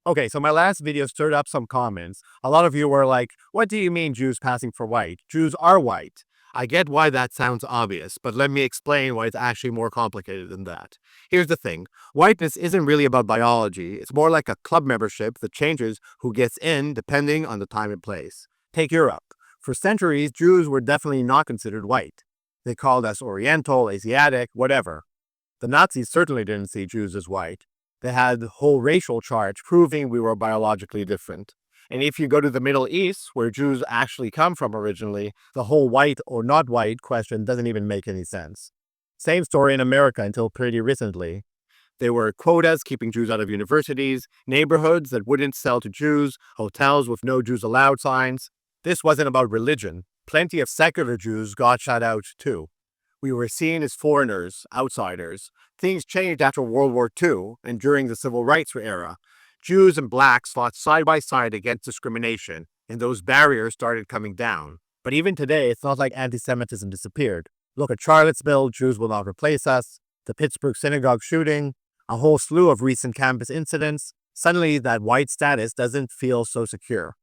Okay, so my last video stirred up some comments. A lot of you were like, what do you mean Jews passing for white? Jews are white. I get why that sounds obvious, but let me explain why it's actually more complicated than that. Here's the thing. Whiteness isn't really about biology. It's more like a club membership that changes who gets in depending on the time and place. Take Europe. For centuries, Jews were definitely not considered white. They called us Oriental, Asiatic, whatever. The Nazis certainly didn't see Jews as white. They had whole racial charts proving we were biologically different. And if you go to the Middle East, where Jews actually come from originally, the whole white or not white question doesn't even make any sense. Same story in America until pretty recently. There were quotas keeping Jews out of universities, neighborhoods that wouldn't sell to Jews, hotels with no Jews allowed signs. This wasn't about religion. Plenty of secular Jews got shut out too. We were seen as foreigners, outsiders. Things changed after World War II and during the Civil Rights era. Jews and blacks fought side by side against discrimination, and those barriers started coming down. But even today, it's not like anti-Semitism disappeared. Look at Charlottesville, Jews will not replace us, the Pittsburgh synagogue shooting, a whole slew of recent campus incidents. Suddenly, that white status doesn't feel so secure.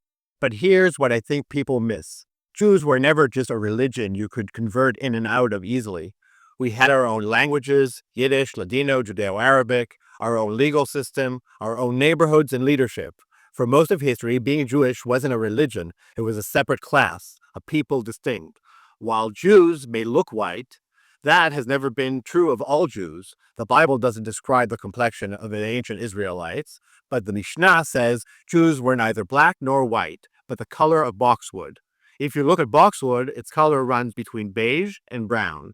But here's what I think people miss. Jews were never just a religion you could convert in and out of easily. We had our own languages, Yiddish, Ladino, Judeo-Arabic, our own legal system, our own neighborhoods and leadership. For most of history, being Jewish wasn't a religion. It was a separate class, a people distinct. While Jews may look white, that has never been true of all Jews. The Bible doesn't describe the complexion of the ancient Israelites, but the Mishnah says Jews were neither black nor white, but the color of boxwood. If you look at boxwood, its color runs between beige and brown.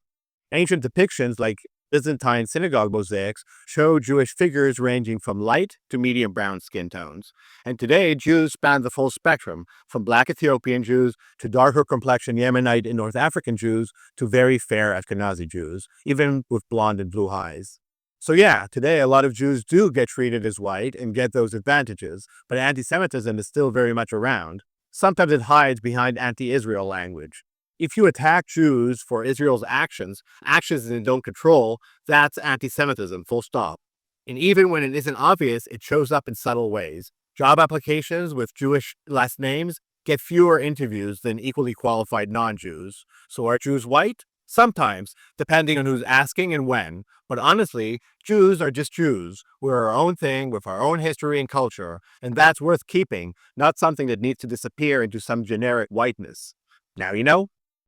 Ancient depictions like Byzantine synagogue mosaics show Jewish figures ranging from light to medium brown skin tones. And today, Jews span the full spectrum, from black Ethiopian Jews to darker complexion Yemenite and North African Jews to very fair Ashkenazi Jews, even with blonde and blue eyes. So yeah, today a lot of Jews do get treated as white and get those advantages, but anti-Semitism is still very much around. Sometimes it hides behind anti-Israel language. If you attack Jews for Israel's actions they don't control, that's anti-Semitism, full stop. And even when it isn't obvious, it shows up in subtle ways. Job applications with Jewish last names get fewer interviews than equally qualified non-Jews. So are Jews white? Sometimes, depending on who's asking and when. But honestly, Jews are just Jews. We're our own thing with our own history and culture, and that's worth keeping, not something that needs to disappear into some generic whiteness. Now you know?